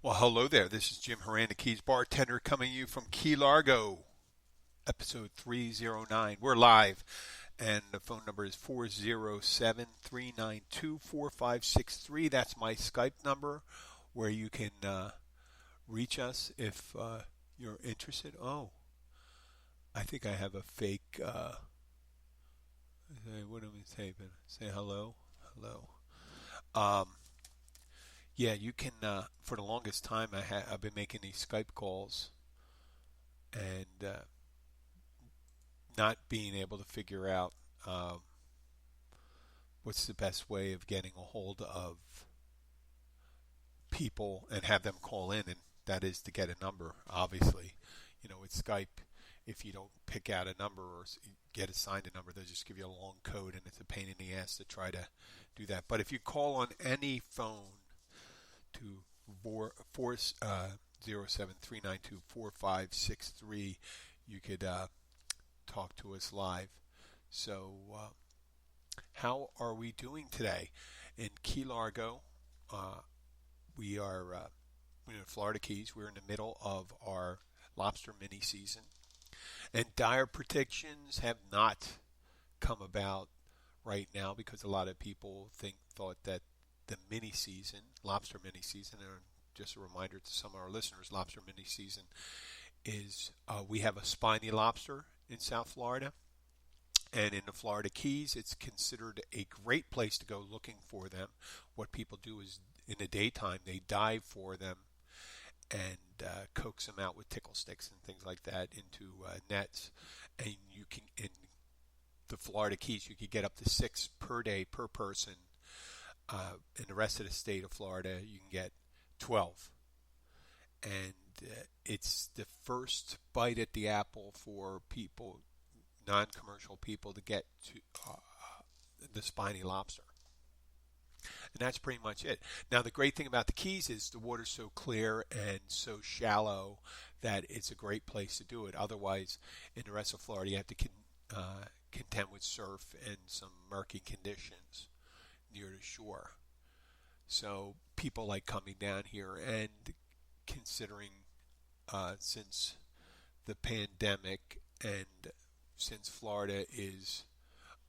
Well, hello there. This is Jim Horan, the Keys bartender, coming to you from Key Largo, episode 309. We're live, and the phone number is 407-392-4563. That's my Skype number, where you can reach us if you're interested. Oh, I think I have a fake. What am I saying? Say hello, hello. Um, yeah, you can. For the longest time, I've been making these Skype calls and not being able to figure out um, what's the best way of getting a hold of people and have them call in, and that is to get a number. Obviously, with Skype, if you don't pick out a number or get assigned a number, they'll just give you a long code, and it's a pain in the ass to try to do that. But if you call on any phone to 407-392-4563, you could talk to us live. So, how are we doing today? In Key Largo, we are in the Florida Keys. We're in the middle of our lobster mini season, and dire predictions have not come about right now because a lot of people thought that the mini season, lobster mini season, and just a reminder to some of our listeners, lobster mini season is we have a spiny lobster in South Florida. And in the Florida Keys, it's considered a great place to go looking for them. What people do is in the daytime, they dive for them and coax them out with tickle sticks and things like that into nets. And you can, in the Florida Keys, you could get up to 6 per day per person. In the rest of the state of Florida, you can get 12. And it's the first bite at the apple for people, non-commercial people, to get to the spiny lobster. And that's pretty much it. Now, the great thing about the Keys is the water's so clear and so shallow that it's a great place to do it. Otherwise, in the rest of Florida, you have to contend with surf and some murky conditions near the shore. So people like coming down here and considering since the pandemic and since Florida is,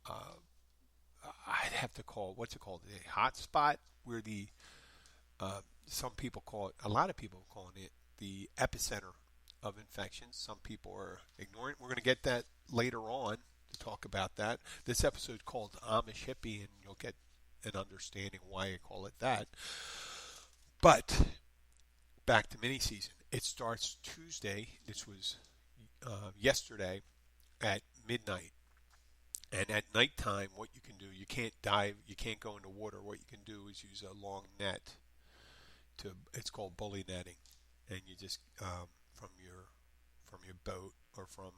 I'd have to call, what's it called, a hot spot, where some people call it, a lot of people are calling it the epicenter of infections. Some people are ignoring it. We're going to get that later on to talk about that. This episode is called Amish Hippie, and you'll get an understanding why I call it that. But back to mini season. It starts Tuesday. This was yesterday at midnight. And at nighttime, what you can do, you can't dive, you can't go into water. What you can do is use a long net it's called bully netting, and you just from your boat or from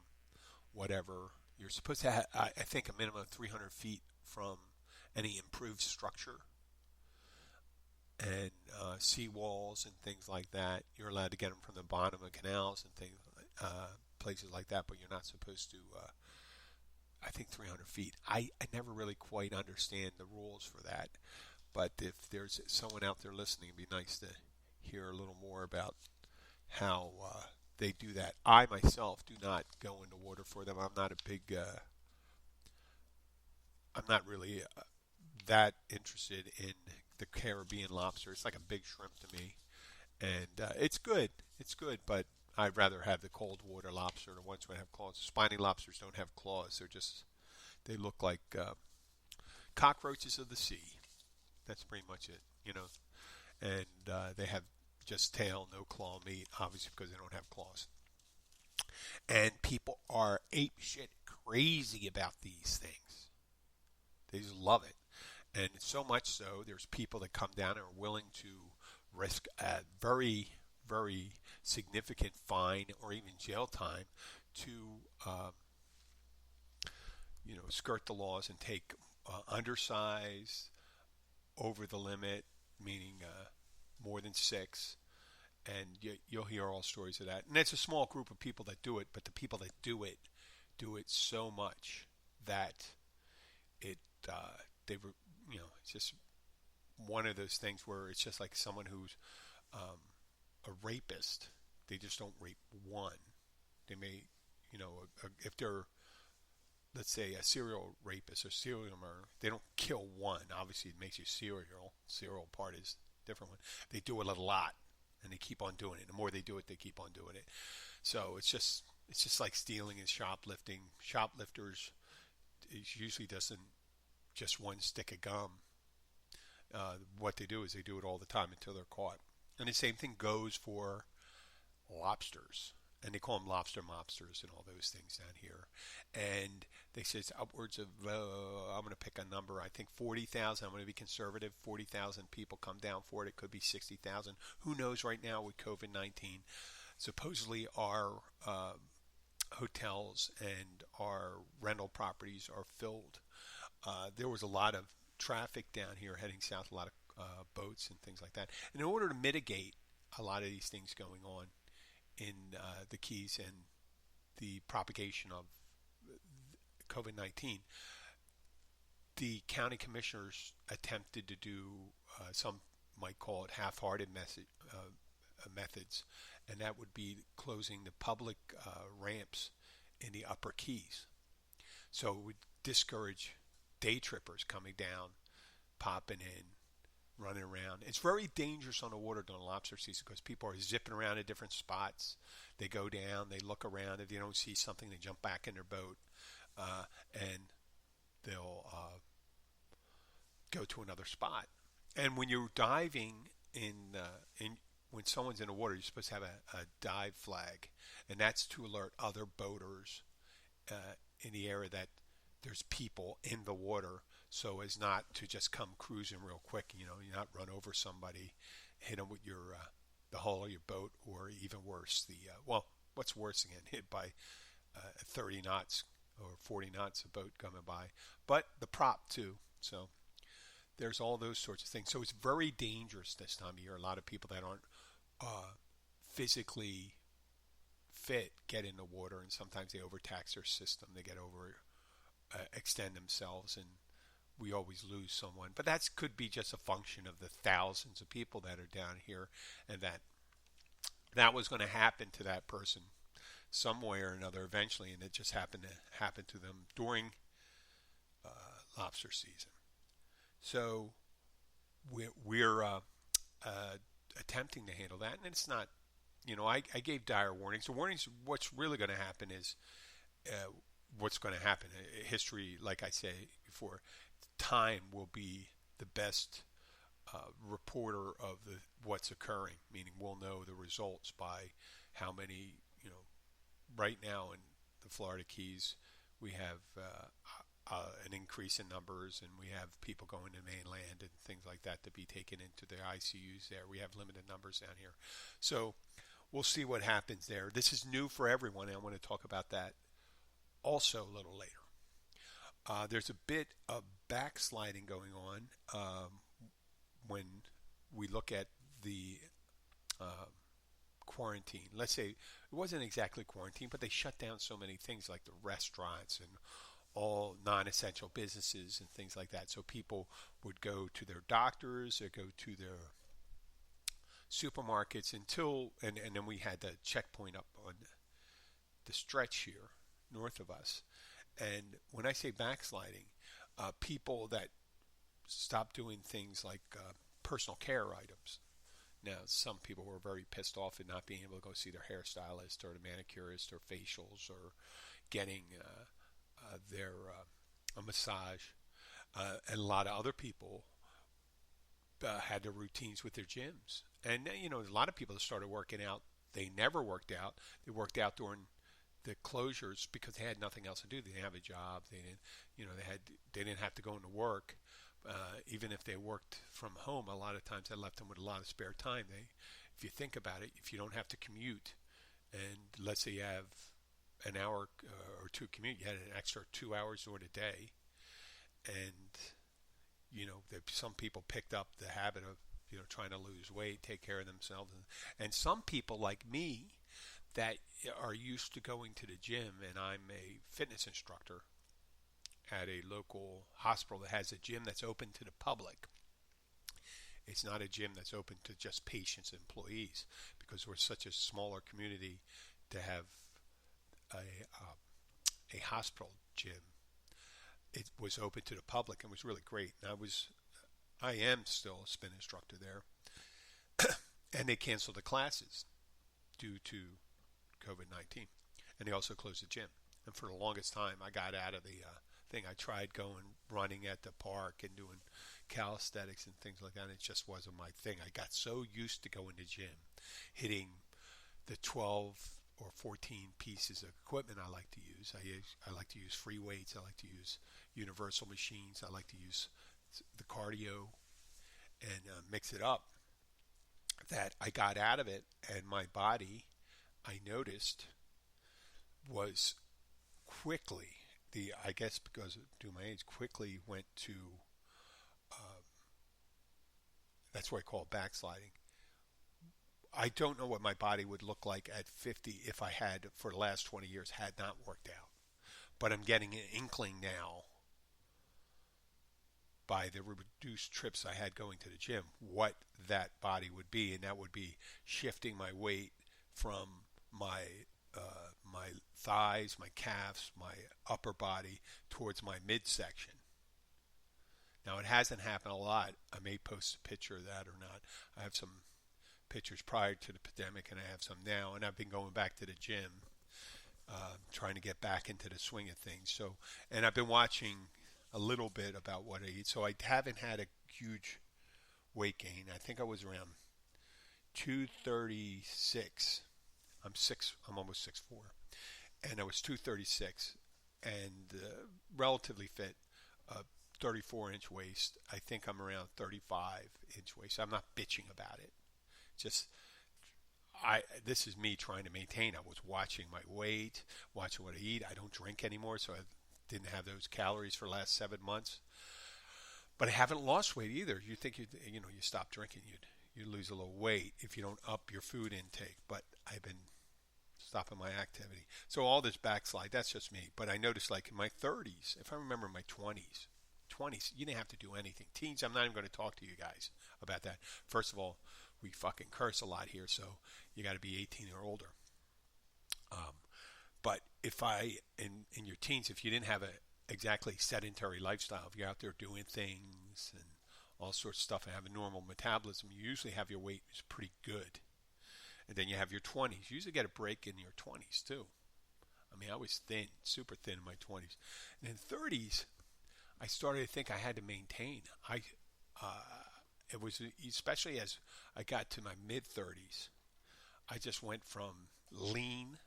whatever, you're supposed to have, I think, a minimum of 300 feet from any improved structure and sea walls and things like that. You're allowed to get them from the bottom of canals and things, places like that, but you're not supposed to. I think 300 feet. I never really quite understand the rules for that, but if there's someone out there listening, it'd be nice to hear a little more about how they do that. I myself do not go into water for them. I'm not a big. I'm not really that interested in the Caribbean lobster. It's like a big shrimp to me, and it's good. It's good, but I'd rather have the cold water lobster, the ones that have claws. Spiny lobsters don't have claws. They look like cockroaches of the sea. That's pretty much it. And they have just tail, no claw meat, obviously because they don't have claws. And people are ape shit crazy about these things. They just love it. And so much so, there's people that come down and are willing to risk a very, very significant fine or even jail time to, skirt the laws and take undersized, over the limit, meaning more than 6. And you'll hear all stories of that. And it's a small group of people that do it, but the people that do it so much that it it's just one of those things where it's just like someone who's a rapist. They just don't rape one. They may, if they're, let's say, a serial rapist or serial murderer, they don't kill one. Obviously, it makes you serial. Serial part is a different one. They do it a lot, and they keep on doing it. The more they do it, they keep on doing it. So it's just like stealing and shoplifting. Shoplifters, it usually doesn't just one stick of gum. What they do is they do it all the time until they're caught. And the same thing goes for lobsters. And they call them lobster mobsters and all those things down here. And they say it's upwards of, I'm going to pick a number, I think 40,000. I'm going to be conservative. 40,000 people come down for it. It could be 60,000. Who knows right now with COVID-19? Supposedly our hotels and our rental properties are filled. There was a lot of traffic down here heading south, a lot of boats and things like that. And in order to mitigate a lot of these things going on in the Keys and the propagation of COVID-19, the county commissioners attempted to do some might call it half-hearted methods, and that would be closing the public ramps in the upper Keys. So it would discourage day trippers coming down, popping in, running around. It's very dangerous on the water during lobster season because people are zipping around at different spots. They go down, they look around. If they don't see something, they jump back in their boat, and they'll go to another spot. And when you're diving in when someone's in the water, you're supposed to have a dive flag, and that's to alert other boaters in the area that there's people in the water, so as not to just come cruising real quick. You not run over somebody, hit them with your the hull of your boat, or even worse, what's worse than getting hit by 30 knots or 40 knots of boat coming by, but the prop too. So there's all those sorts of things. So it's very dangerous this time of year. A lot of people that aren't physically fit get in the water, and sometimes they overtax their system. They get extend themselves, and we always lose someone. But that could be just a function of the thousands of people that are down here, and that was going to happen to that person some way or another eventually, and it just happened to happen to them during lobster season. So we're attempting to handle that, and it's not, I gave dire warnings. The warnings, what's really going to happen is what's going to happen. History, like I say before, time will be the best reporter of what's occurring, meaning we'll know the results by how many, right now in the Florida Keys, we have an increase in numbers, and we have people going to mainland and things like that to be taken into the ICUs there. We have limited numbers down here. So we'll see what happens there. This is new for everyone, and I want to talk about that also a little later. There's a bit of backsliding going on when we look at the quarantine. Let's say it wasn't exactly quarantine, but they shut down so many things like the restaurants and all non-essential businesses and things like that. So people would go to their doctors or go to their supermarkets and then we had the checkpoint up on the stretch here north of us. And when I say backsliding, people that stop doing things like personal care items. Now, some people were very pissed off at not being able to go see their hairstylist or the manicurist or facials or getting a massage. And a lot of other people had their routines with their gyms. And, a lot of people that started working out, they never worked out. They worked out during the closures because they had nothing else to do. They didn't have a job. They didn't, they didn't have to go into work. Even if they worked from home, a lot of times that left them with a lot of spare time. If you think about it, if you don't have to commute, and let's say you have an hour or two commute, you had an extra 2 hours during the day, and some people picked up the habit of trying to lose weight, take care of themselves, and some people like me that are used to going to the gym, and I'm a fitness instructor at a local hospital that has a gym that's open to the public. It's not a gym that's open to just patients and employees because we're such a smaller community to have a hospital gym. It was open to the public and was really great. And I am still a spin instructor there, and they canceled the classes due to COVID-19, and they also closed the gym. And for the longest time, I got out of the thing. I tried going running at the park and doing calisthenics and things like that. And it just wasn't my thing. I got so used to going to gym, hitting the 12 or 14 pieces of equipment I like to use. I like to use free weights. I like to use universal machines. I like to use the cardio and mix it up. That I got out of it, and my body, I noticed, was quickly, I guess because due to my age, quickly went to, that's what I call backsliding. I don't know what my body would look like at 50 if I had, for the last 20 years, had not worked out. But I'm getting an inkling now by the reduced trips I had going to the gym, what that body would be, and that would be shifting my weight from my thighs, my calves, my upper body towards my midsection. Now, it hasn't happened a lot. I may post a picture of that or not. I have some pictures prior to the pandemic, and I have some now, and I've been going back to the gym, trying to get back into the swing of things. So, and I've been watching a little bit about what I eat. So I haven't had a huge weight gain. I think I was around 236. I'm almost 6'4", and I was 236, and relatively fit. 34-inch waist. I think I'm around 35-inch waist. I'm not bitching about it. Just this is me trying to maintain. I was watching my weight, watching what I eat. I don't drink anymore, so I didn't have those calories for the last 7 months. But I haven't lost weight either. You think you stop drinking, you lose a little weight if you don't up your food intake. But I've been stopping my activity. So all this backslide, that's just me. But I noticed, like in my 30s, if I remember my 20s, you didn't have to do anything. Teens, I'm not even going to talk to you guys about that. First of all, we fucking curse a lot here, so you got to be 18 or older. But if in your teens, if you didn't have a exactly sedentary lifestyle, if you're out there doing things and all sorts of stuff and have a normal metabolism, you usually have your weight is pretty good. And then you have your 20s. You usually get a break in your 20s too. I mean, I was thin, super thin in my 20s. And in 30s, I started to think I had to maintain. It was especially as I got to my mid-30s, I just went from lean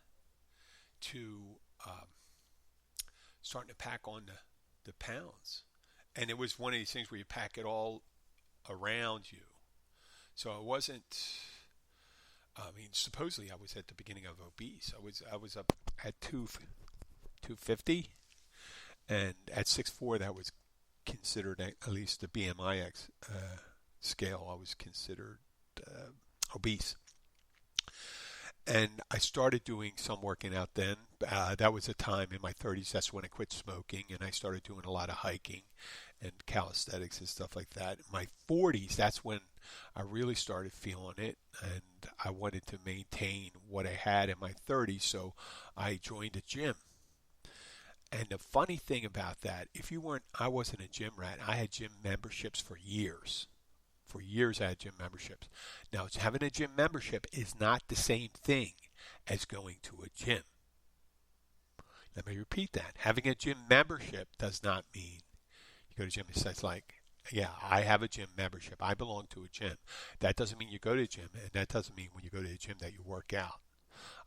to starting to pack on the pounds. And it was one of these things where you pack it all around you. So I wasn't, supposedly I was at the beginning of obese. I was up at 250, and at 6'4", that was considered, at least the BMI scale, I was considered obese. And I started doing some working out then. That was a time in my 30s. That's when I quit smoking, and I started doing a lot of hiking and calisthenics and stuff like that. In my 40s, that's when I really started feeling it, and I wanted to maintain what I had in my 30s, so I joined a gym. And the funny thing about that, I wasn't a gym rat. I had gym memberships for years. For years I had gym memberships. Now, having a gym membership is not the same thing as going to a gym. Let me repeat that. Having a gym membership does not mean you go to gym. It's like, yeah, I have a gym membership. I belong to a gym. That doesn't mean you go to a gym, and that doesn't mean when you go to the gym that you work out.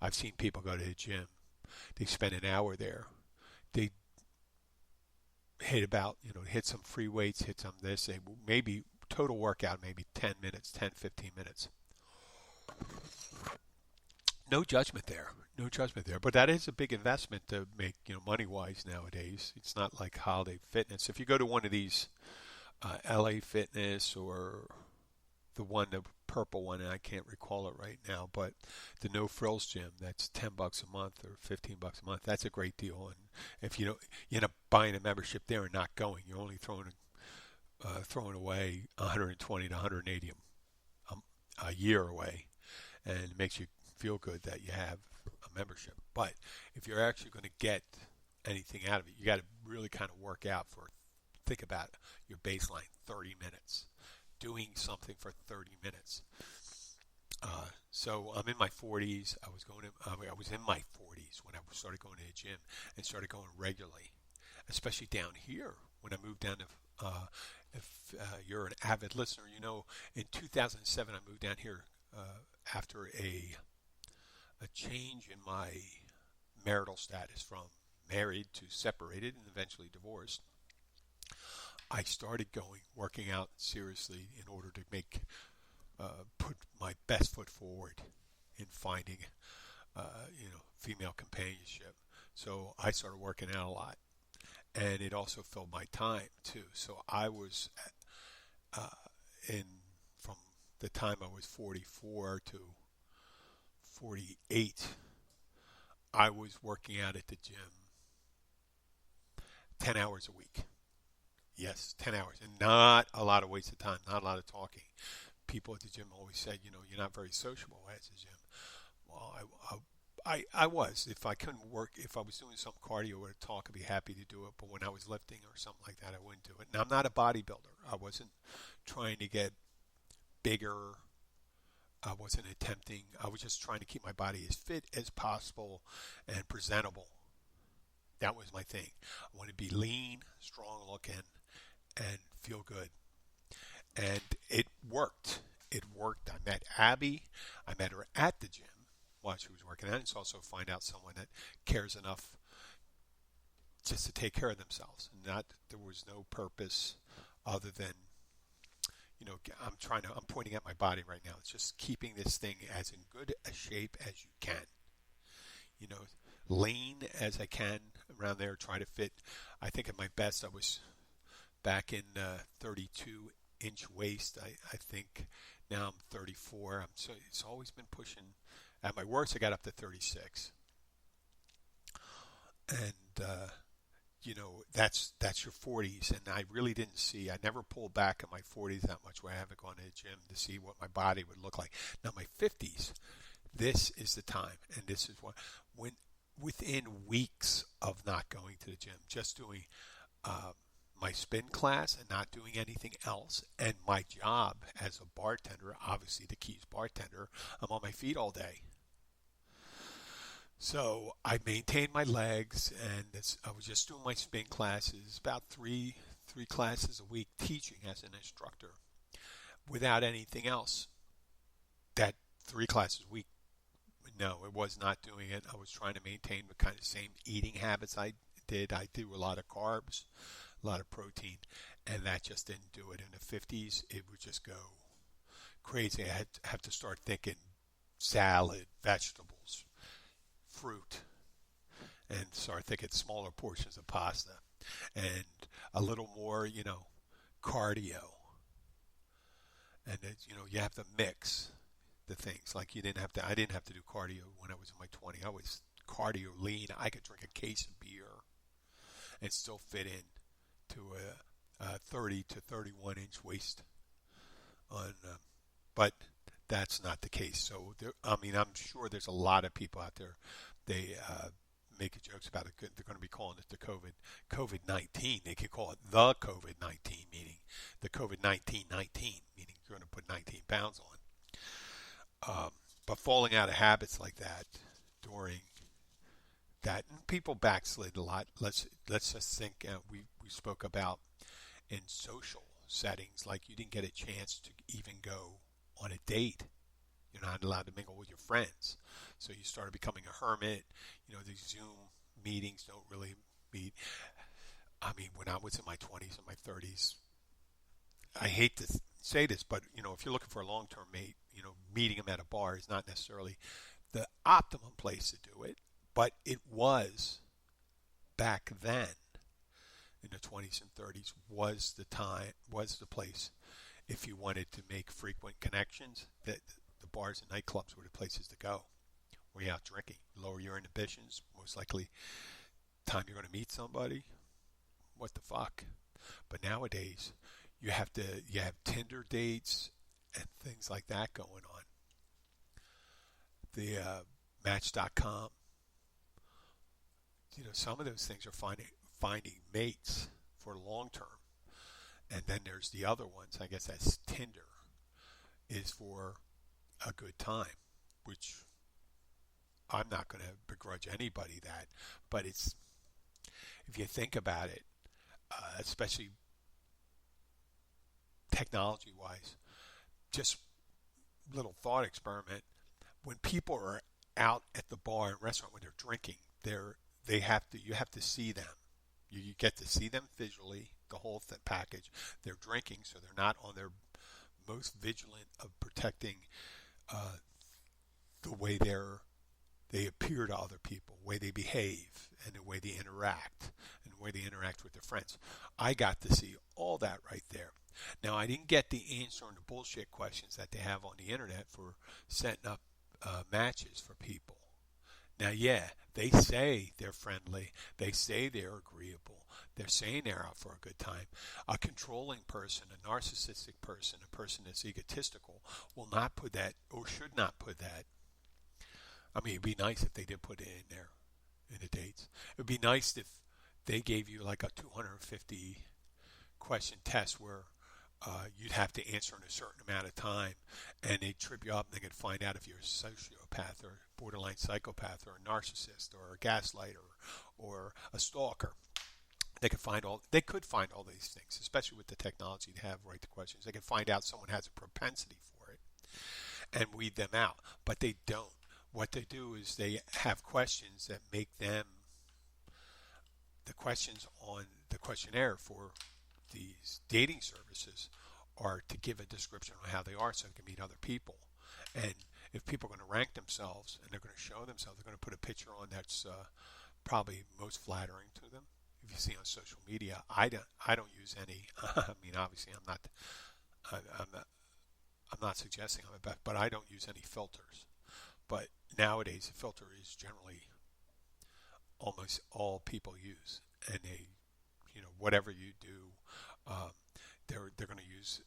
I've seen people go to the gym. They spend an hour there. They hit some free weights, hit some this. They maybe total workout, maybe 10 minutes, 10, 15 minutes. No judgment there. But that is a big investment to make, money-wise nowadays. It's not like Holiday Fitness. If you go to one of these LA Fitness or the purple one, and I can't recall it right now, but the No Frills gym, that's $10 a month or $15 a month. That's a great deal. And if you end up buying a membership there and not going, you're only throwing throwing away 120 to 180 a year away, and it makes you feel good that you have a membership. But if you're actually going to get anything out of it, you got to really kind of work out for, think about your baseline, 30 minutes, doing something for 30 minutes. So I'm in my 40s. I was in my 40s when I started going to the gym and started going regularly, especially down here when I moved down to. If you're an avid listener, you know in 2007 I moved down here after a change in my marital status from married to separated and eventually divorced. I started working out seriously in order to put my best foot forward in finding, female companionship. So I started working out a lot, and it also filled my time too. So I was in from the time I was 44 to 48. I was working out at the gym 10 hours a week. Yes, 10 hours, and not a lot of waste of time, not a lot of talking. People at the gym always said, you're not very sociable at the gym. Well, I was. If I couldn't work, if I was doing some cardio or talk, I'd be happy to do it. But when I was lifting or something like that, I wouldn't do it. And I'm not a bodybuilder. I wasn't trying to get bigger. I wasn't attempting. I was just trying to keep my body as fit as possible and presentable. That was my thing. I wanted to be lean, strong looking, and feel good. And it worked. It worked. I met Abby. I met her at the gym while she was working out. It's also find out someone that cares enough just to take care of themselves. There was no purpose other than, I'm pointing at my body right now. It's just keeping this thing as in good a shape as you can. Lean as I can around there, try to fit. I think at my best I was back in 32-inch waist. I think now I'm 34. So it's always been pushing. At my worst, I got up to 36. And that's your 40s. And I really didn't see. I never pulled back in my 40s that much where I haven't gone to the gym to see what my body would look like. Now my 50s, this is the time, and this is when within weeks of not going to the gym, just doing my spin class and not doing anything else, and my job as a bartender, obviously the Keys bartender, I'm on my feet all day. So I maintained my legs, and I was just doing my spin classes, about three classes a week, teaching as an instructor, without anything else. That 3 classes a week, no, it was not doing it. I was trying to maintain the kind of same eating habits I did. I do a lot of carbs, a lot of protein, and that just didn't do it. In the 50s, it would just go crazy. I have to start thinking salad, vegetables, fruit, and start thinking smaller portions of pasta, and a little more, cardio. And you have to mix the things. Like I didn't have to do cardio when I was in my 20s. I was cardio lean. I could drink a case of beer and still fit in to a 30 to 31 inch waist. But that's not the case. So I'm sure there's a lot of people out there. They make jokes about it. They're going to be calling it the COVID-19. They could call it the COVID-19, meaning the COVID-19, meaning you're going to put 19 pounds on. But falling out of habits like that during that, and people backslid a lot. Let's just think. We spoke about in social settings, like you didn't get a chance to even go on a date. You're not allowed to mingle with your friends, so you started becoming a hermit. These Zoom meetings don't really meet. I mean, when I was in my 20s and my 30s, I hate to say this, but if you're looking for a long-term mate, meeting them at a bar is not necessarily the optimum place to do it, but it was back then in the 20s and 30s was the place. If you wanted to make frequent connections, that the bars and nightclubs were the places to go. Where you're out drinking, lower your inhibitions. Most likely, time you're going to meet somebody, what the fuck? But nowadays, You have Tinder dates and things like that going on. The Match.com. Some of those things are finding mates for long term. And then there's the other ones. I guess that's Tinder is for a good time, which I'm not going to begrudge anybody that. But it's, if you think about it, especially technology wise, just little thought experiment. When people are out at the bar and restaurant when they're drinking, you have to see them. You get to see them visually, the whole package. They're drinking, so they're not on their most vigilant of protecting the way they appear to other people, the way they behave, and the way they interact, and the way they interact with their friends. I got to see all that right there. Now, I didn't get the answer on the bullshit questions that they have on the internet for setting up matches for people. Now, yeah, they say they're friendly. They say they're agreeable. They're saying they're out for a good time. A controlling person, a narcissistic person, a person that's egotistical will not put that, or should not put that. I mean, it'd be nice if they did put it in there in the dates. It'd be nice if they gave you like a 250 question test where you'd have to answer in a certain amount of time, and they'd trip you up and they could find out if you're a sociopath or borderline psychopath or a narcissist or a gaslighter or a stalker. They could find all these things, especially with the technology to have write the questions. They can find out someone has a propensity for it and weed them out, but they don't. What they do is they have questions that make them the questions on the questionnaire for these dating services are to give a description of how they are so they can meet other people. And if people are going to rank themselves and they're going to show themselves, they're going to put a picture on that's probably most flattering to them. If you see on social media, I don't use any. I mean, obviously, I'm not suggesting I'm a best, but I don't use any filters. But nowadays, a filter is generally almost all people use, and whatever you do, they're going to use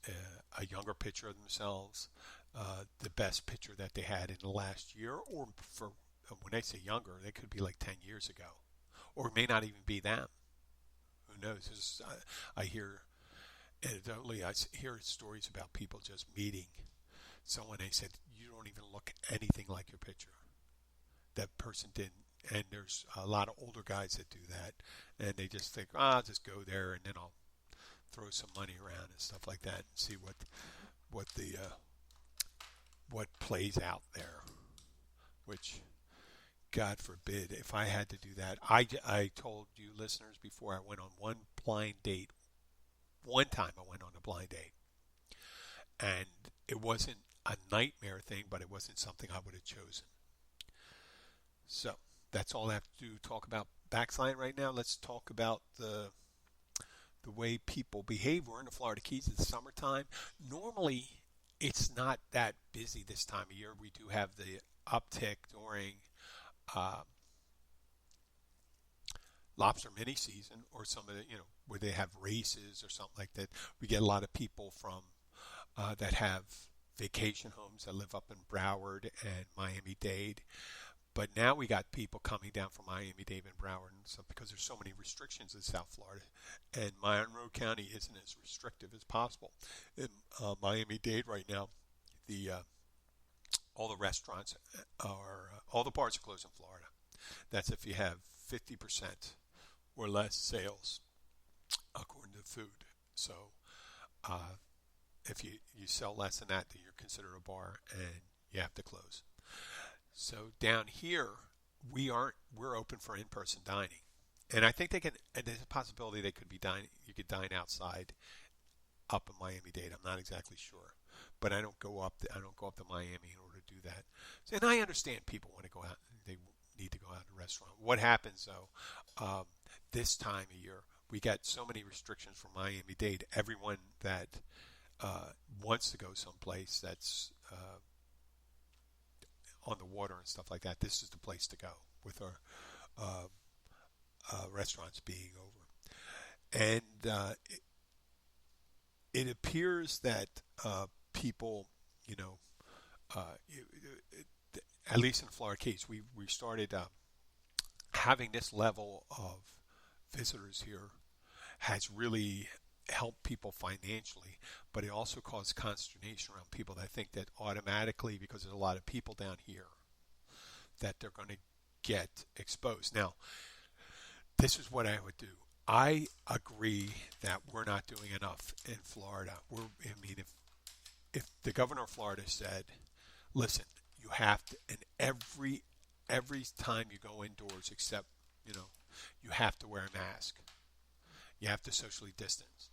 a younger picture of themselves, the best picture that they had in the last year, or for when they say younger, they could be like 10 years ago, or it may not even be them. Who knows? I hear anecdotally, I hear stories about people just meeting someone. They said, "You don't even look anything like your picture." That person didn't. And there's a lot of older guys that do that, and they just think, I'll just go there and then I'll throw some money around and stuff like that and see what plays out there. Which, God forbid, if I had to do that. I told you listeners before, I went on one blind date. One time I went on a blind date, and it wasn't a nightmare thing, but it wasn't something I would have chosen. So that's all I have to do. Talk about backsliding right now. Let's talk about the way people behave. We're in the Florida Keys. It's summertime. Normally, it's not that busy this time of year. We do have the uptick during lobster mini season, or some of the, where they have races or something like that. We get a lot of people from that have vacation homes that live up in Broward and Miami-Dade. But now we got people coming down from Miami-Dade and Broward and stuff because there's so many restrictions in South Florida. And Monroe County isn't as restrictive as possible. In Miami-Dade right now, all the restaurants all the bars are closed in Florida. That's if you have 50% or less sales, according to food. So if you sell less than that, then you're considered a bar and you have to close. So down here, we're open for in-person dining. And I think and there's a possibility they could be dining, you could dine outside up in Miami-Dade. I'm not exactly sure. But I don't go up to Miami in order to do that. So, and I understand people want to go out, they need to go out to a restaurant. What happens though, this time of year, we got so many restrictions from Miami-Dade. Everyone that wants to go someplace that's on the water and stuff like that, this is the place to go with our restaurants being over. And it appears that people, you know, at least in the Florida case, we started having this level of visitors here has really helped people financially, but it also caused consternation around people that think that automatically, because there's a lot of people down here, that they're going to get exposed. Now, this is what I would do. I agree that we're not doing enough in Florida. If the governor of Florida said, "Listen, you have to," and every time you go indoors, except you have to wear a mask. You have to socially distance.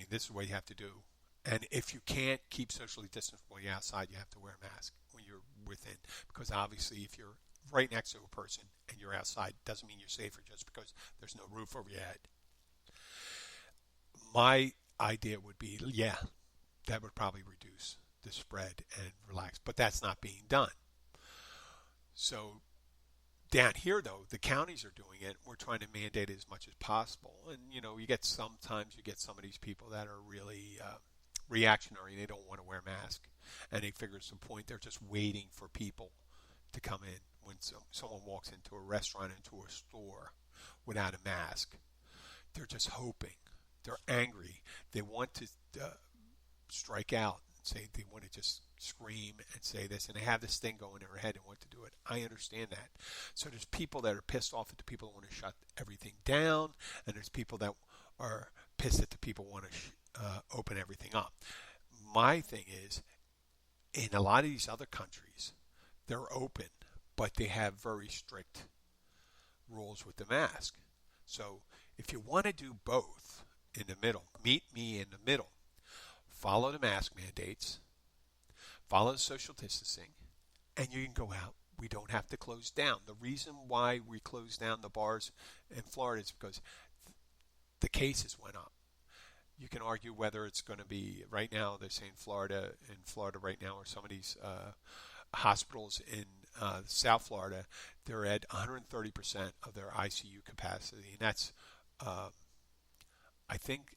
This is what you have to do. And if you can't keep socially distanced when you're outside, you have to wear a mask when you're within. Because obviously, if you're right next to a person and you're outside, doesn't mean you're safer just because there's no roof over your head. My idea would be, yeah, that would probably reduce the spread and relax. But that's not being done. So down here, though, the counties are doing it. We're trying to mandate it as much as possible. And, sometimes you get some of these people that are really reactionary. They don't want to wear a mask. And they figure at some point they're just waiting for people to come in. When someone walks into a restaurant, into a store without a mask, they're just hoping. They're angry. They want to strike out and say they want to just scream and say this, and they have this thing going in their head and want to do it. I understand that. So there's people that are pissed off at the people that want to shut everything down, and there's people that are pissed at the people who want to open everything up. My thing is, in a lot of these other countries, they're open, but they have very strict rules with the mask. So if you want to do both in the middle, meet me in the middle. Follow the mask mandates, follow the social distancing, and you can go out. We don't have to close down. The reason why we closed down the bars in Florida is because the cases went up. You can argue whether it's going to be, right now they're saying in Florida right now, or some of these hospitals in South Florida, they're at 130% of their ICU capacity. And that's, I think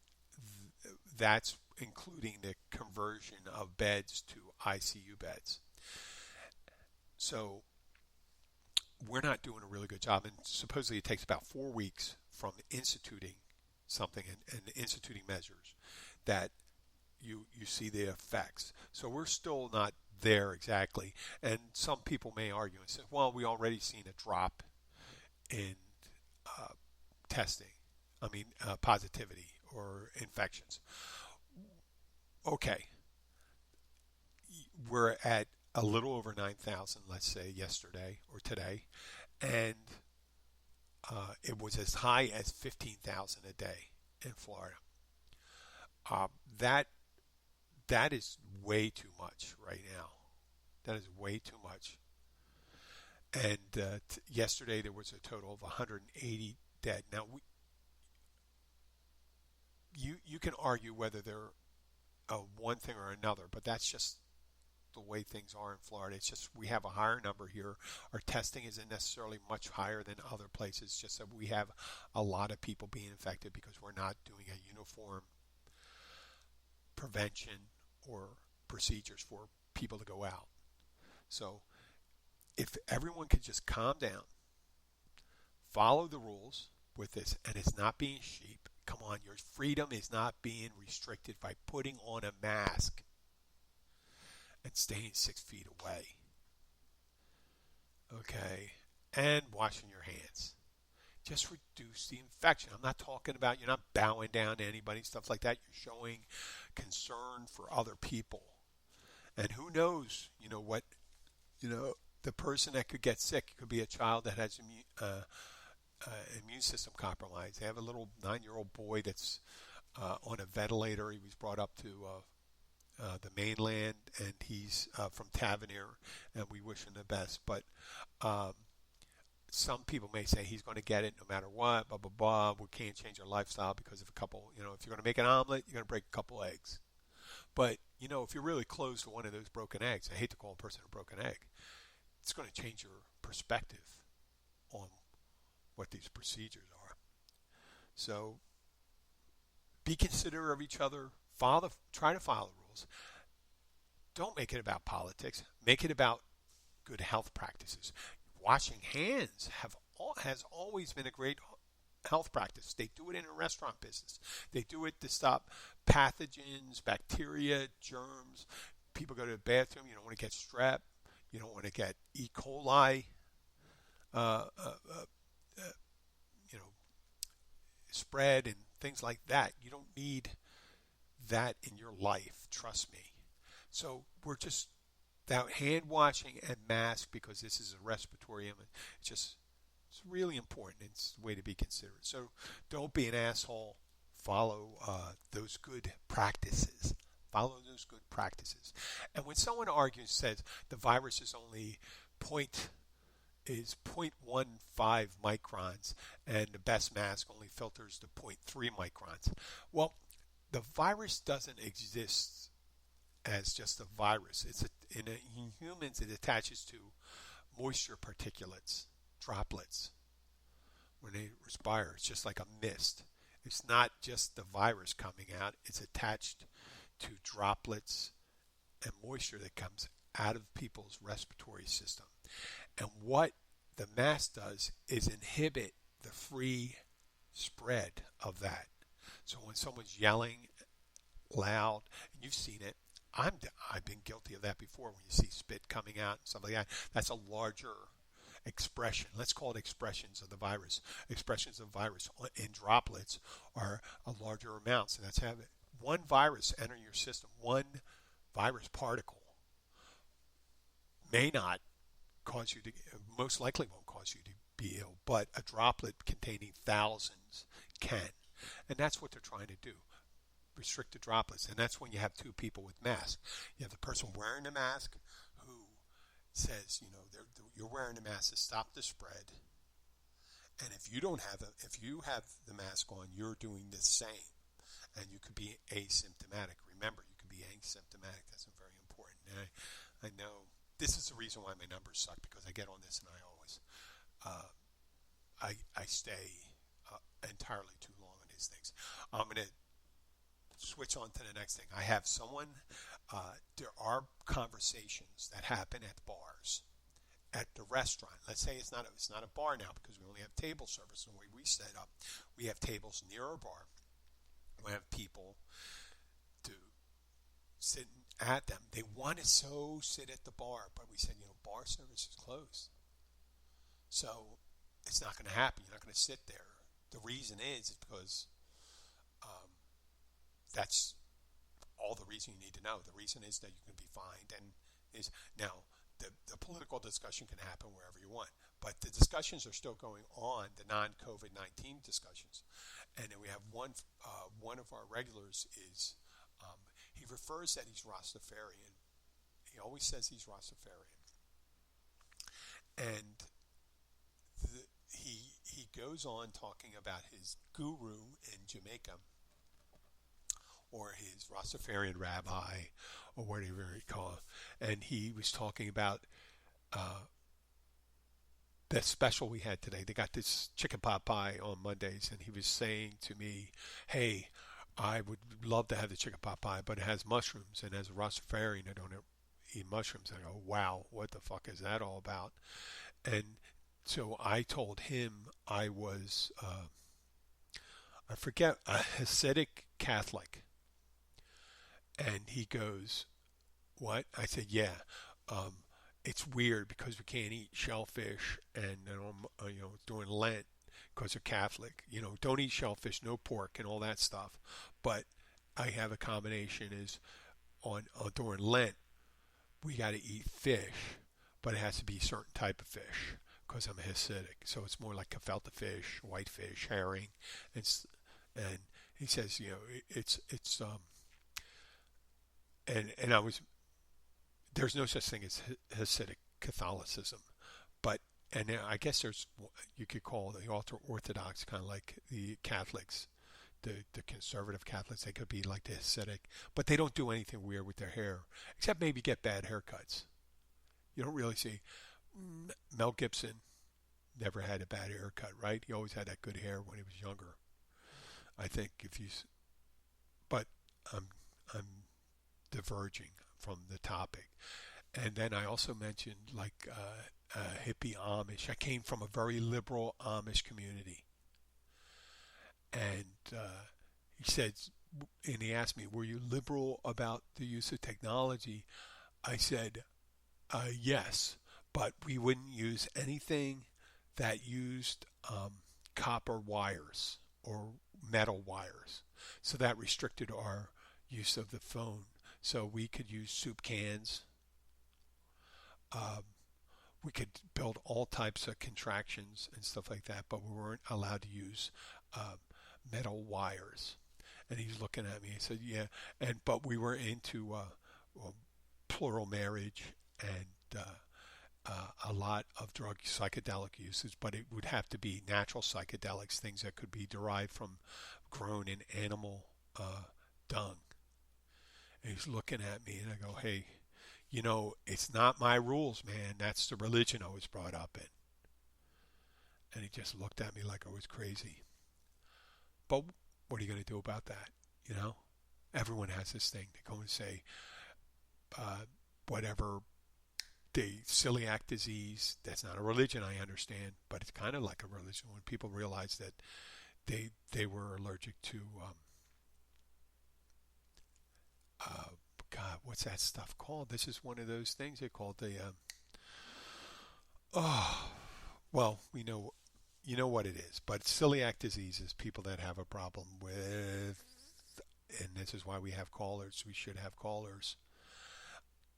that's including the conversion of beds to ICU beds. So we're not doing a really good job. And supposedly it takes about 4 weeks from instituting something and instituting measures that you see the effects. So we're still not there exactly. And some people may argue and say, well, we already seen a drop in positivity or infections. Okay. We're at a little over 9,000, let's say, yesterday or today. And it was as high as 15,000 a day in Florida. That is way too much right now. That is way too much. And yesterday there was a total of 180 dead. Now, you can argue whether they're one thing or another, but that's just the way things are in Florida. It's just we have a higher number here. Our testing isn't necessarily much higher than other places, just that we have a lot of people being infected because we're not doing a uniform prevention or procedures for people to go out. So if everyone could just calm down, follow the rules with this, and it's not being sheep. Come on, your freedom is not being restricted by putting on a mask and staying 6 feet away. Okay? And washing your hands. Just reduce the infection. I'm not talking about you're not bowing down to anybody, stuff like that. You're showing concern for other people. And who knows, the person that could get sick could be a child that has immune system compromised. They have a little 9-year-old boy that's on a ventilator. He was brought up to the mainland, and he's from Tavernier, and we wish him the best. But some people may say he's going to get it no matter what, blah, blah, blah. We can't change our lifestyle because of a couple, if you're going to make an omelet, you're going to break a couple eggs. But, if you're really close to one of those broken eggs, I hate to call a person a broken egg, it's going to change your perspective on what these procedures are. So Be considerate of each other. Try to follow the rules. Don't make it about politics. Make it about good health practices. Washing hands has always been a great health practice. They do it in a restaurant business. They do it to stop pathogens, bacteria, germs. People go to the bathroom. You don't want to get strep. You don't want to get E. coli. Uh, uh, uh, you know, spread and things like that. You don't need that in your life. Trust me. So we're just that hand washing and mask, because this is a respiratory illness. It's really important. It's a way to be considerate. So don't be an asshole. Follow those good practices. Follow those good practices. And when someone argues, says the virus is only 0.15 microns and the best mask only filters to 0.3 microns. Well, the virus doesn't exist as just a virus. In humans, it attaches to moisture particulates, droplets. When they respire, it's just like a mist. It's not just the virus coming out. It's attached to droplets and moisture that comes out of people's respiratory system. And what the mask does is inhibit the free spread of that. So when someone's yelling loud, and you've seen it, I've been guilty of that before. When you see spit coming out and stuff like that, that's a larger expression. Let's call it expressions of the virus. Expressions of virus in droplets are a larger amount. So that's how one virus enter your system, one virus particle may not cause you to, most likely won't cause you to be ill, but a droplet containing thousands can. And that's what they're trying to do. Restrict the droplets. And that's when you have two people with masks. You have the person wearing the mask who says, you're wearing the mask to stop the spread. And if you have the mask on, you're doing the same. And you could be asymptomatic. Remember, you can be asymptomatic. That's very important. And I know this is the reason why my numbers suck, because I get on this and I always I stay entirely too long on these things. I'm going to switch on to the next thing. I have someone. There are conversations that happen at bars, at the restaurant. Let's say it's not a bar now, because we only have table service. The way we set up, we have tables near our bar. We have people to sit at them. They want to sit at the bar, but we said, bar service is closed. So it's not going to happen. You're not going to sit there. The reason is because that's all the reason you need to know. The reason is that you can be fined. And now the political discussion can happen wherever you want, but the discussions are still going on, the non-COVID-19 discussions. And then we have one of our regulars is he refers that he's Rastafarian. He always says he's Rastafarian, and he goes on talking about his guru in Jamaica, or his Rastafarian rabbi, or whatever you call it. And he was talking about that special we had today. They got this chicken pot pie on Mondays, and he was saying to me, hey, I would love to have the chicken pot pie, but it has mushrooms, and as a Rastafarian, I don't eat mushrooms. I go, wow, what the fuck is that all about? And so I told him I was, I forget, a Hasidic Catholic. And he goes, what? I said, yeah. It's weird because we can't eat shellfish, and during Lent, because they're Catholic, don't eat shellfish, no pork, and all that stuff. But I have a combination is on during Lent, we got to eat fish, but it has to be a certain type of fish because I'm a Hasidic. So it's more like gefilte fish, whitefish, herring, and he says, and I was. There's no such thing as Hasidic Catholicism, and I guess you could call the ultra-Orthodox kind of like the Catholics, the conservative Catholics. They could be like the Hasidic, but they don't do anything weird with their hair, except maybe get bad haircuts. You don't really see. Mel Gibson never had a bad haircut, right? He always had that good hair when he was younger. I think if you but I'm I'm diverging from the topic. And then I also mentioned like hippie Amish. I came from a very liberal Amish community, and he said, and he asked me, "Were you liberal about the use of technology?" I said, "Yes, but we wouldn't use anything that used copper wires or metal wires, so that restricted our use of the phone. So we could use soup cans." Um, we could build all types of contractions and stuff like that, but we weren't allowed to use uh, metal wires. And he's looking at me. He said, "Yeah," and but we were into plural marriage and a lot of drug psychedelic uses, but it would have to be natural psychedelics, things that could be derived from grown in animal dung. And he's looking at me, and I go, "Hey, it's not my rules, man. That's the religion I was brought up in." And he just looked at me like I was crazy. But what are you going to do about that? You know, everyone has this thing. They go and say, whatever, the celiac disease, that's not a religion, I understand, but it's kind of like a religion when people realize that they were allergic to, God, what's that stuff called? This is one of those things they called the, oh, well, you know what it is, but celiac disease is people that have a problem with, and this is why we have callers. We should have callers.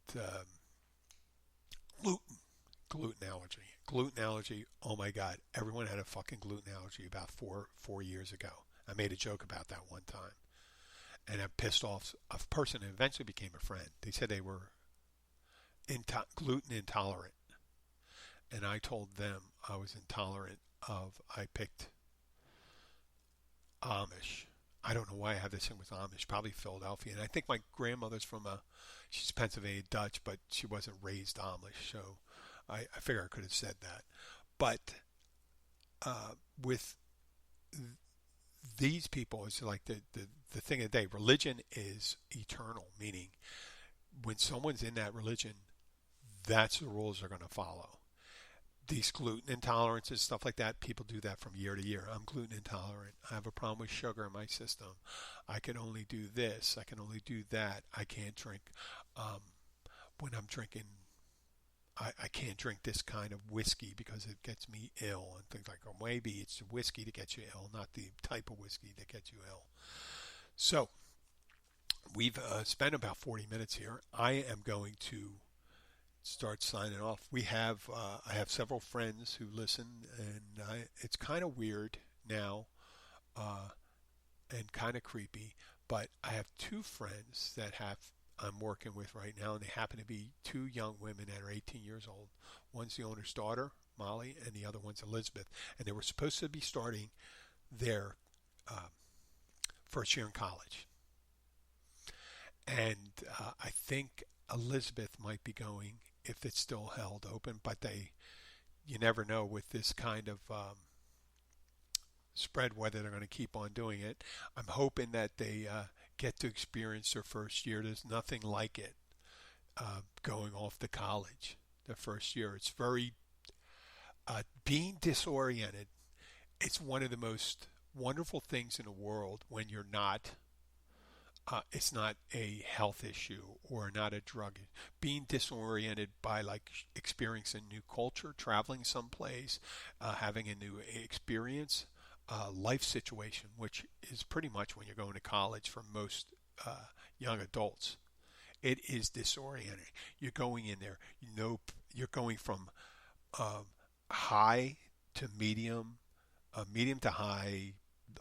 The gluten allergy. Gluten allergy. Oh my God! Everyone had a fucking gluten allergy about four years ago. I made a joke about that one time, and I pissed off a person and eventually became a friend. They said they were gluten intolerant, and I told them I was intolerant of. I picked Amish. I don't know why I have this thing with Amish. Probably Philadelphia, and I think my grandmother's from she's Pennsylvania Dutch, but she wasn't raised Amish, so I figure I could have said that. But with these people, it's like the thing of the day. Religion is eternal, meaning when someone's in that religion, that's the rules they're going to follow. These gluten intolerances, stuff like that, people do that from year to year. I'm gluten intolerant. I have a problem with sugar in my system. I can only do this. I can only do that. I can't drink. When I'm drinking, I can't drink this kind of whiskey because it gets me ill and things like that. Or maybe it's the whiskey that gets you ill, not the type of whiskey that gets you ill. So we've spent about 40 minutes here. I am going to start signing off. I have several friends who listen, and it's kind of weird now and kind of creepy, but I have two friends that I'm working with right now, and they happen to be two young women that are 18 years old. One's the owner's daughter, Molly, and the other one's Elizabeth, and they were supposed to be starting their first year in college. And I think Elizabeth might be going if it's still held open, but you never know with this kind of spread whether they're going to keep on doing it. I'm hoping that they get to experience their first year. There's nothing like it going off to college the first year. It's very being disoriented. It's one of the most wonderful things in the world when you're not. It's not a health issue or not a drug. Being disoriented by like experiencing a new culture, traveling someplace, having a new experience, life situation, which is pretty much when you're going to college for most young adults. It is disorienting. You're going in there, you're going from high to medium, medium to high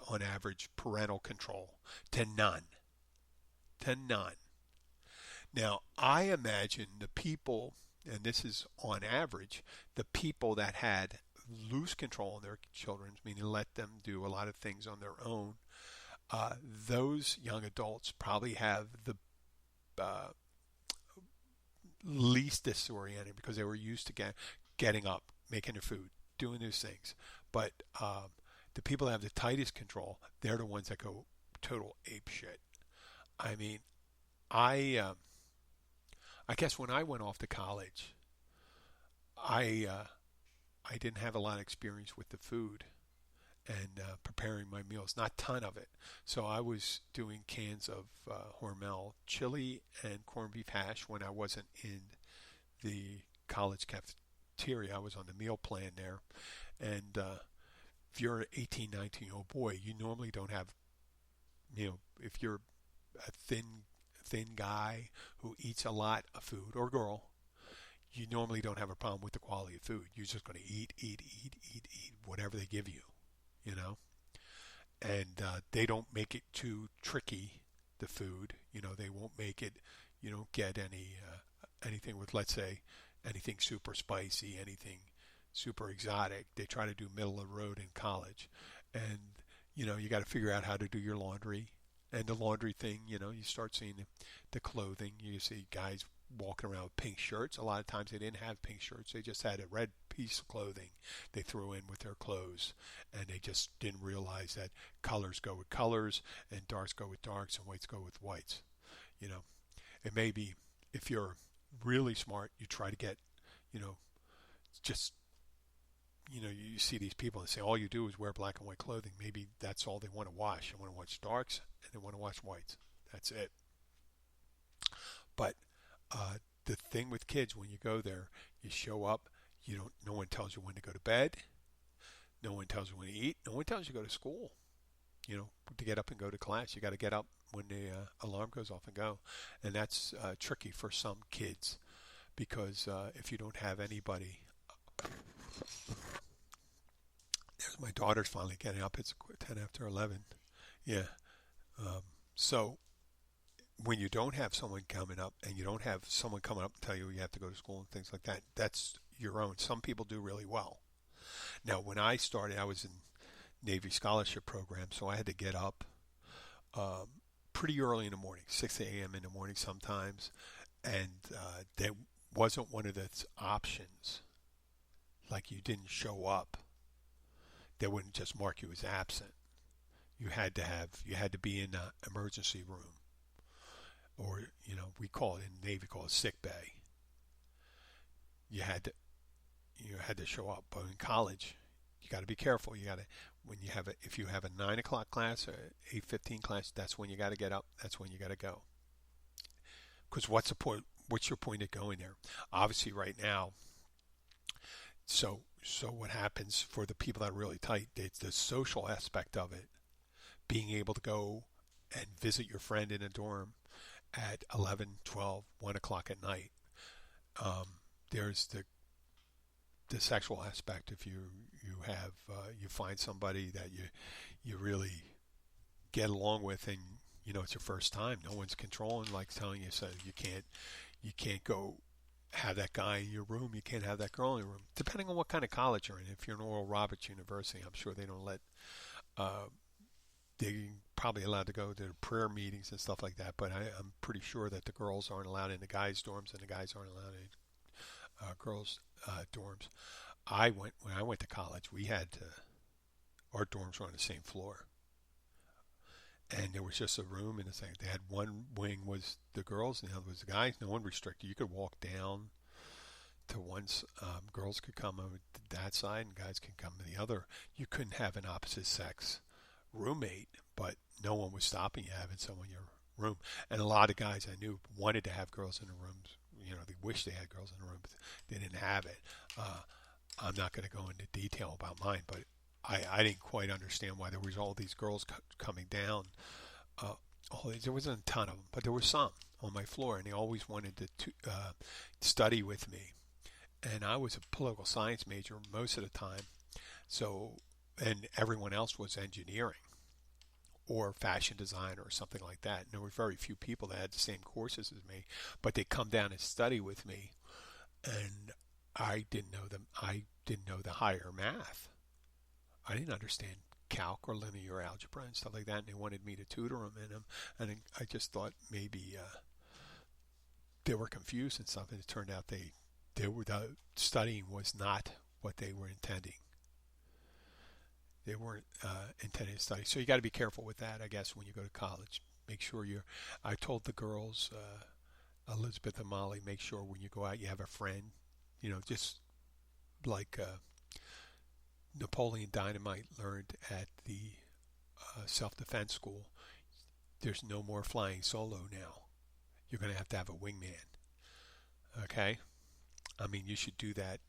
on average parental control to none. Now, I imagine the people, and this is on average, the people that had loose control of their children, meaning let them do a lot of things on their own, those young adults probably have the least disoriented because they were used to getting up, making their food, doing those things. But the people that have the tightest control, they're the ones that go total ape shit. I mean, I I guess when I went off to college, I I didn't have a lot of experience with the food and preparing my meals, not a ton of it. So I was doing cans of Hormel chili and corned beef hash when I wasn't in the college cafeteria. I was on the meal plan there. And if you're an 18, 19-year-old boy, you normally don't have, if you're a thin guy who eats a lot of food, or girl, you normally don't have a problem with the quality of food. You're just going to eat whatever they give you, you know. And they don't make it too tricky. The food, they won't make it. You don't get anything with, let's say, anything super spicy, anything super exotic. They try to do middle of the road in college, and you got to figure out how to do your laundry. And the laundry thing, you start seeing the clothing. You see guys walking around with pink shirts. A lot of times they didn't have pink shirts. They just had a red piece of clothing they threw in with their clothes. And they just didn't realize that colors go with colors and darks go with darks and whites go with whites. You know, it may be, if you're really smart, you try to get, just, you see these people and say all you do is wear black and white clothing. Maybe that's all they want to wash. They want to watch darks and they want to watch whites. That's it. But the thing with kids, when you go there, you show up. No one tells you when to go to bed. No one tells you when to eat. No one tells you to go to school. To get up and go to class, you got to get up when the alarm goes off and go, and that's tricky for some kids because if you don't have anybody. There's my daughter's finally getting up. It's 10 after 11. Yeah. So when you don't have someone coming up and you don't have someone coming up and tell you have to go to school and things like that, that's your own. Some people do really well. Now, when I started, I was in Navy scholarship program, so I had to get up pretty early in the morning, 6 a.m. in the morning sometimes, and there wasn't one of the options. Like you didn't show up, they wouldn't just mark you as absent. You had to be in an emergency room, or we call it in the Navy, call it sick bay. You had to show up. But in college, you got to be careful. If you have a 9 o'clock class or 8:15 class, that's when you got to get up. That's when you got to go. Because what's the point? What's your point of going there? Obviously, right now. So what happens for the people that are really tight? It's the social aspect of it. Being able to go and visit your friend in a dorm at 11, 12, 1 o'clock at night. There's the sexual aspect. If you find somebody that you really get along with, and it's your first time, no one's controlling, like telling you, so you can't go have that guy in your room, you can't have that girl in your room, depending on what kind of college you're in. If you're in Oral Roberts University, I'm sure they don't let they're probably allowed to go to prayer meetings and stuff like that, but I'm pretty sure that the girls aren't allowed in the guys' dorms and the guys aren't allowed in girls' dorms. When I went to college, our dorms were on the same floor, and there was just a room and a thing. They had one wing was the girls, and the other was the guys. No one restricted. You could walk down to one. Girls could come over to that side, and guys could come to the other. You couldn't have an opposite sex roommate, but no one was stopping you having someone in your room. And a lot of guys I knew wanted to have girls in the rooms. They wished they had girls in the room, but they didn't have it. I'm not going to go into detail about mine, but I didn't quite understand why there was all these girls coming down. There wasn't a ton of them, but there were some on my floor, and they always wanted to study with me. And I was a political science major most of the time, and everyone else was engineering or fashion design or something like that. And there were very few people that had the same courses as me, but they come down and study with me, and I didn't know them. I didn't know the higher math. I didn't understand calc or linear algebra and stuff like that, and they wanted me to tutor them in them. And I just thought maybe they were confused and stuff, and it turned out the studying was not what they were intending. They weren't intending to study. So you got to be careful with that, I guess, when you go to college. Make sure you're. I told the girls, Elizabeth and Molly, make sure when you go out you have a friend. Just like Napoleon Dynamite learned at the self-defense school. There's no more flying solo now. You're going to have a wingman. Okay? I mean, you should do that,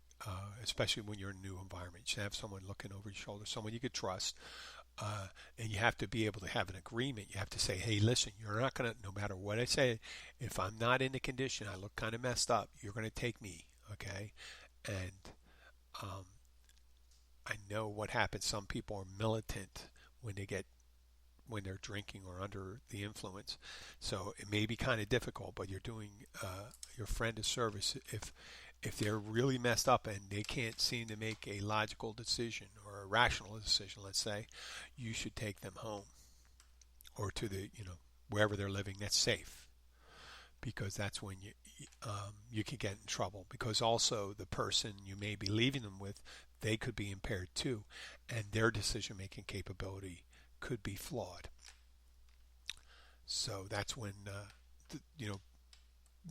especially when you're in a new environment. You should have someone looking over your shoulder, someone you could trust. And you have to be able to have an agreement. You have to say, hey, listen, you're not going to, no matter what I say, if I'm not in the condition, I look kind of messed up, you're going to take me. Okay? And I know what happens. Some people are militant when they're drinking or under the influence. So it may be kind of difficult, but you're doing your friend a service if they're really messed up and they can't seem to make a logical decision or a rational decision. Let's say, you should take them home or to the wherever they're living that's safe, because that's when you can get in trouble, because also the person you may be leaving them with, they could be impaired too, and their decision-making capability could be flawed. So that's when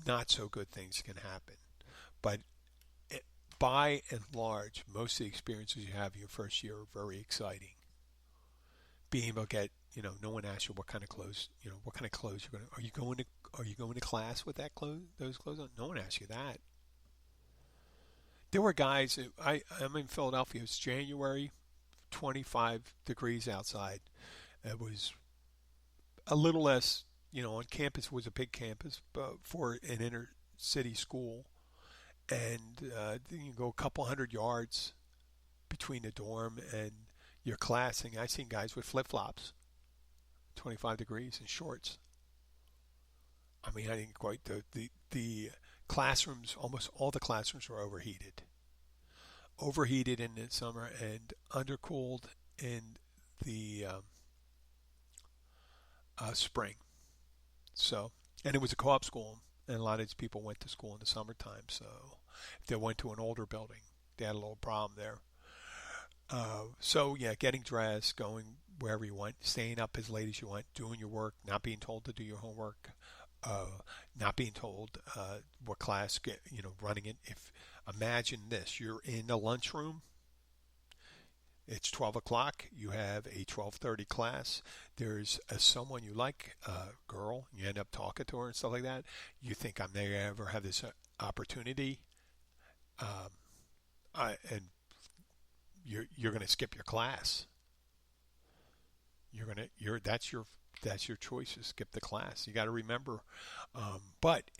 not so good things can happen. But by and large, most of the experiences you have in your first year are very exciting. Being able to get, no one asks you what kind of clothes you're going to. Are you going to class with those clothes on? No one asks you that. There were guys. I'm in Philadelphia. It's January, 25 degrees outside. It was a little less. On campus was a big campus, but for an inner city school, and you can go a couple hundred yards between the dorm and your class, and I've seen guys with flip-flops, 25 degrees, and shorts. I mean, I didn't quite the classrooms. Almost all the classrooms were overheated in the summer and undercooled in the spring. So, and it was a co-op school, and a lot of these people went to school in the summertime. So, if they went to an older building, they had a little problem there. So yeah, getting dressed, going wherever you want, staying up as late as you want, doing your work, not being told to do your homework, not being told what class, running it. Imagine this, you're in the lunchroom. It's 12 o'clock. You have a 12:30 class. There's someone you like, a girl. You end up talking to her and stuff like that. You think, I'm never ever have this opportunity, and you're going to skip your class. That's your choice, to skip the class. You got to remember. But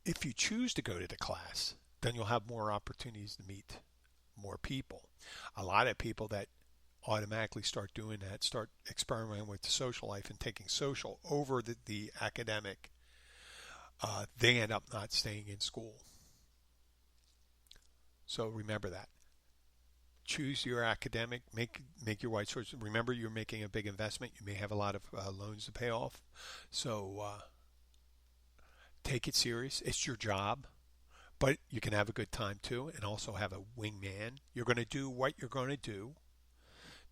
if you choose to go to the class, then you'll have more opportunities to meet more people. A lot of people that automatically start doing that, start experimenting with the social life and taking social over the academic, they end up not staying in school. So remember that. Choose your academic, make your wise choice. Remember, you're making a big investment. You may have a lot of loans to pay off. So take it serious. It's your job. But you can have a good time too, and also have a wingman. You're going to do what you're going to do.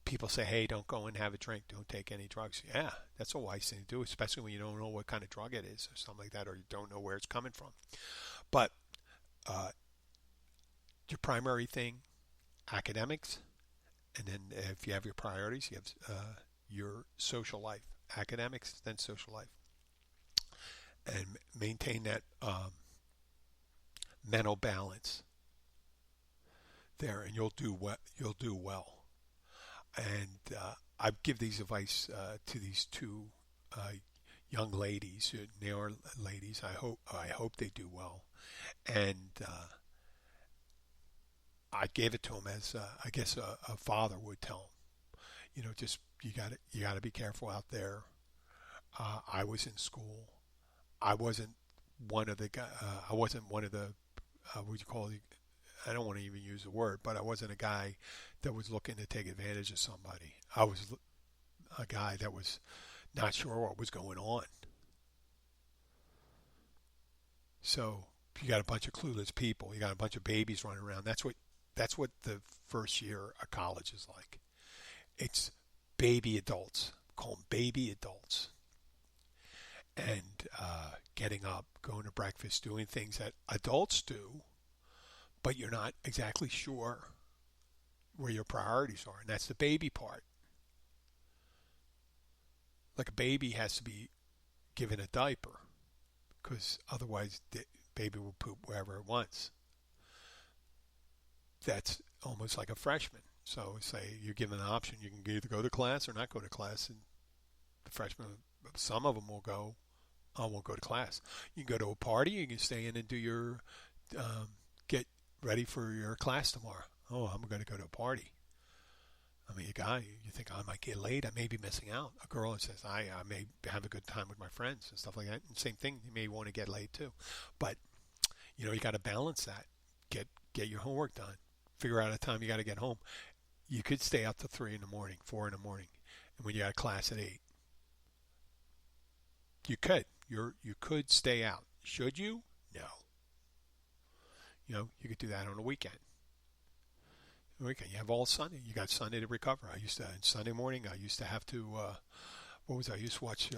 People say, hey, don't go and have a drink. Don't take any drugs. Yeah, that's a wise thing to do, especially when you don't know what kind of drug it is or something like that, or you don't know where it's coming from. But your primary thing, academics, and then if you have your priorities, you have your social life. Academics, then social life. And maintain that mental balance there, and you'll do well. And I give these advice to these two young ladies. They are ladies. I hope they do well. And I gave it to them as I guess a father would tell them. Just you got to be careful out there. I was in school. I wasn't one of the what you call it? I don't want to even use the word, but I wasn't a guy that was looking to take advantage of somebody. I was a guy that was not sure what was going on. So you got a bunch of clueless people. You got a bunch of babies running around. That's what the first year of college is like. It's baby adults. Call them baby adults. and getting up, going to breakfast, doing things that adults do, but you're not exactly sure where your priorities are, and that's the baby part. Like a baby has to be given a diaper because otherwise the baby will poop wherever it wants. That's almost like a freshman. So say you're given an option, you can either go to class or not go to class, and the freshmen, some of them will go, I won't go to class. You can go to a party, you can stay in and do your, get ready for your class tomorrow. Oh, I'm going to go to a party. I mean, a guy, you think I might get laid, I may be missing out. A girl that says, I may have a good time with my friends and stuff like that. And same thing, you may want to get laid too. But, you got to balance that. Get your homework done. Figure out a time you got to get home. You could stay up to 3 in the morning, 4 in the morning, and when you got class at 8. You could. You could stay out. Should you? No. You could do that on a weekend. You have all Sunday. You got Sunday to recover. Sunday morning, I used to have to, I used to watch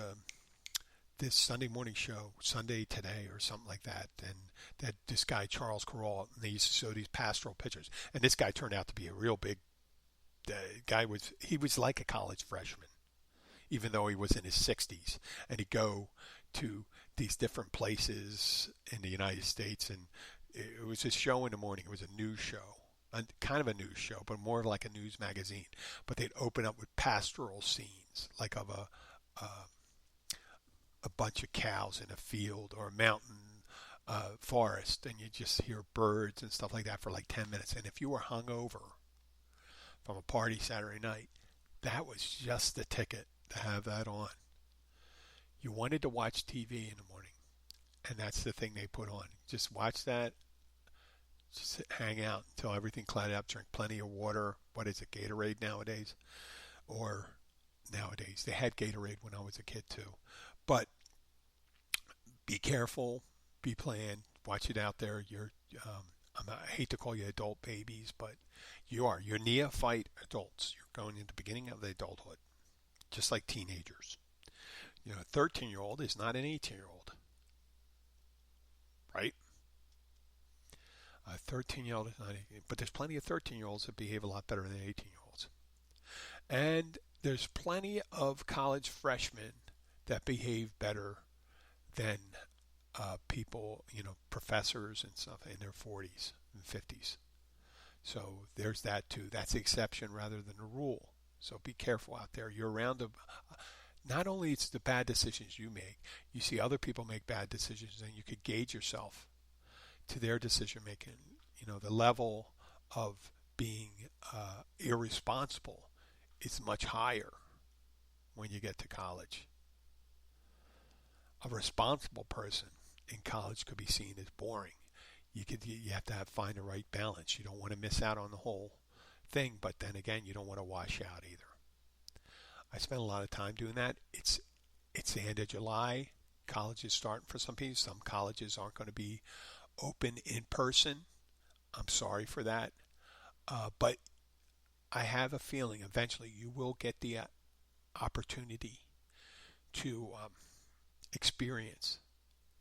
this Sunday morning show, Sunday Today or something like that. And that this guy, Charles Corral, and they used to show these pastoral pictures. And this guy turned out to be a real big guy. He was like a college freshman, even though he was in his 60s. And he'd go to these different places in the United States. And it was a show in the morning. It was a news show. Kind of a news show, but more like a news magazine. But they'd open up with pastoral scenes, like of a bunch of cows in a field or a mountain forest, and you just hear birds and stuff like that for like 10 minutes. And if you were hungover from a party Saturday night, that was just the ticket to have that on. You wanted to watch TV in the morning, and that's the thing they put on. Just watch that. Just hang out until everything clouded up. Drink plenty of water. What is it, Gatorade nowadays? Or nowadays. They had Gatorade when I was a kid too. But be careful. Be planned. Watch it out there. I hate to call you adult babies, but you are. You're neophyte adults. You're going into the beginning of the adulthood. Just like teenagers. A 13-year-old is not an 18-year-old. Right? A 13-year-old is not, but there's plenty of 13-year-olds that behave a lot better than 18-year-olds. And there's plenty of college freshmen that behave better than people, professors and stuff in their 40s and 50s. So there's that too. That's the exception rather than the rule. So be careful out there. You're around not only it's the bad decisions you make, you see other people make bad decisions, and you could gauge yourself to their decision making. The level of being irresponsible is much higher when you get to college. A responsible person in college could be seen as boring. You have to find the right balance. You don't want to miss out on the whole thing, but then again, you don't want to wash out either. I spent a lot of time doing that. It's the end of July. College is starting for some people. Some colleges aren't going to be open in person. I'm sorry for that. But I have a feeling eventually you will get the opportunity to experience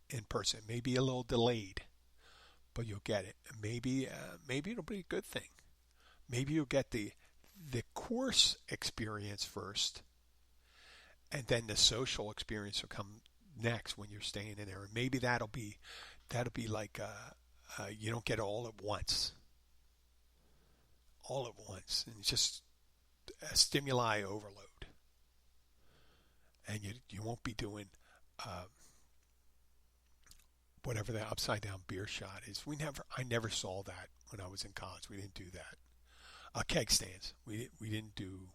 in person. Maybe a little delayed, but you'll get it. Maybe it'll be a good thing. Maybe you'll get the course experience first, and then the social experience will come next when you're staying in there. And maybe that'll be like you don't get it all at once. And it's just a stimuli overload. And you won't be doing whatever the upside down beer shot is. I never saw that when I was in college. We didn't do that. Keg stands. We didn't do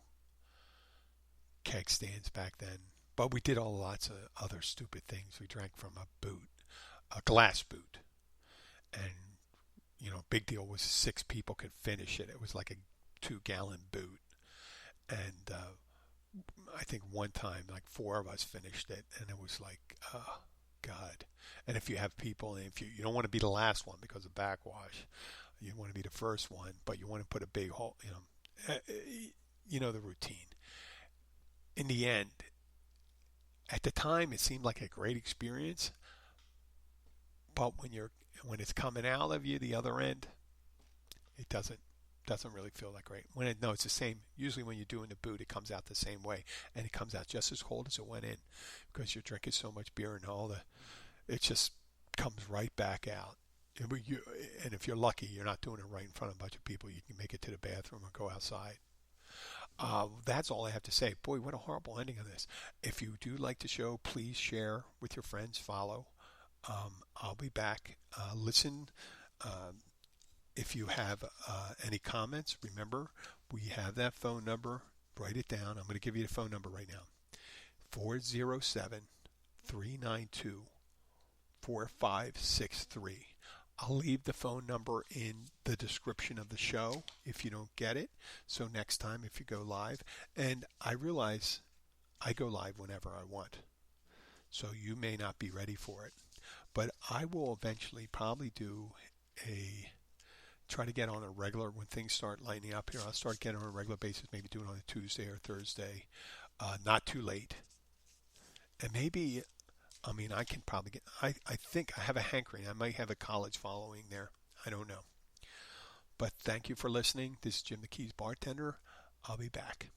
keg stands back then, but we did lots of other stupid things. We drank from a glass boot, and big deal was 6 people could finish it. It was like a 2-gallon boot, and I think one time like 4 of us finished it, and it was like, oh God. And if you have people, and if you don't want to be the last one because of backwash, you want to be the first one, but you want to put a big hole, the routine. In the end, At the time, it seemed like a great experience, but when it's coming out of you the other end, it doesn't really feel that great. No, it's the same. Usually when you're doing the boot, it comes out the same way, and it comes out just as cold as it went in, because you're drinking so much beer and it just comes right back out. And if you're lucky, you're not doing it right in front of a bunch of people. You can make it to the bathroom or go outside. That's all I have to say. Boy, what a horrible ending of this. If you do like the show, please share with your friends, follow. I'll be back. Listen. If you have any comments, remember, we have that phone number. Write it down. I'm going to give you the phone number right now. 407-392-4563. I'll leave the phone number in the description of the show if you don't get it. So next time if you go live, and I realize I go live whenever I want, so you may not be ready for it, but I will eventually probably try to get on a regular, when things start lightening up here, I'll start getting on a regular basis, maybe do it on a Tuesday or Thursday, not too late. And maybe, I can probably I think I have a hankering. I might have a college following there. I don't know. But thank you for listening. This is Jim the Keys bartender. I'll be back.